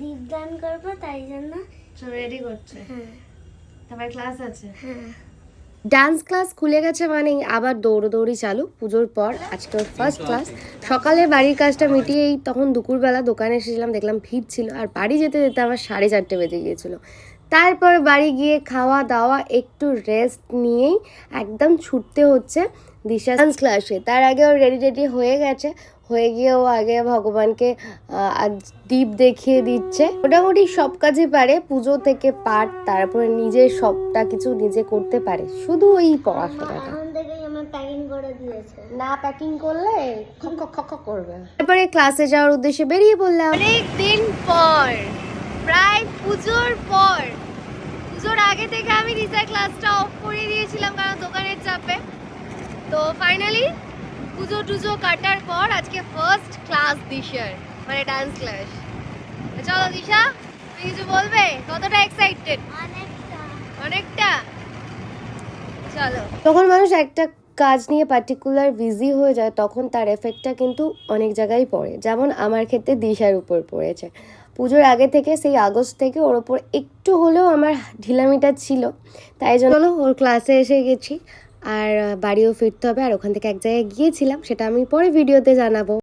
দীপদান করবো, তাই জন্য সব রেডি করছে। হ্যাঁ তারপর ক্লাস আছে। হ্যাঁ। ডান্স ক্লাস খুলে গেছে মানেই আবার দৌড়োদৌড়ি চালু। পুজোর পর আজকে ওর ফার্স্ট ক্লাস। সকালে বাড়ির কাজটা মিটিয়েই তখন দুপুরবেলা দোকানে এসেছিলাম, দেখলাম ভিড় ছিল, আর বাড়ি যেতে যেতে আমার 4:30 বেজে গিয়েছিল। তারপর বাড়ি গিয়ে খাওয়া দাওয়া একটু রেস্ট নিয়েই একদম ছুটতে হচ্ছে দিশা ডান্স ক্লাসে। তার আগে ও রেডি হয়ে গেছে, হয়ে গিয়ে ও আগে ভগবানকে দীপ দেখিয়ে দিচ্ছে। মোটামুটি সব কাজই পারে, পুজো থেকে পাঠ, তারপরে নিজের সবটা কিছু নিজে করতে পারে, শুধু ওই পড়াশোনাটা। এখন থেকেই আমার প্যাকিং করে দিয়েছে। না প্যাকিং করলে খক খক করবে। তারপরে ক্লাসে যাওয়ার উদ্দেশ্যে বেরিয়ে পড়লাম। অনেক দিন পর, প্রায় পুজোর পর। পুজোর আগে থেকে আমি দিশার ক্লাসটা অফ করে দিয়েছিলাম কারণ দোকানের চাপে। তো ফাইনালি পুজো টুজো কাটার পর আজকে ফার্স্ট ক্লাস দিশার, মানে ডান্স ক্লাস। চলো দিশা, তুমি কিছু বলবে? কতটা এক্সাইটেড? অনেকটা। চলো। যখন মানুষ একটা কাজ নিয়ে পার্টিকুলার বিজি হয়ে যায় তখন তার এফেক্টটা কিন্তু অনেক জায়গায় পড়ে, যেমন আমার ক্ষেত্রে দিশার উপর পড়েছে। পুজোর আগে থেকে, সেই আগস্ট থেকে ওর ওপর একটু হলেও আমার ঢিলামিটা ছিল, তাই জন্য ওর ক্লাসে এসে গেছি। আর বাড়িও ফিরতে হবে, আর ওখান থেকে এক জায়গায় গিয়েছিলাম, সেটা আমি পরে ভিডিওতে জানাবো।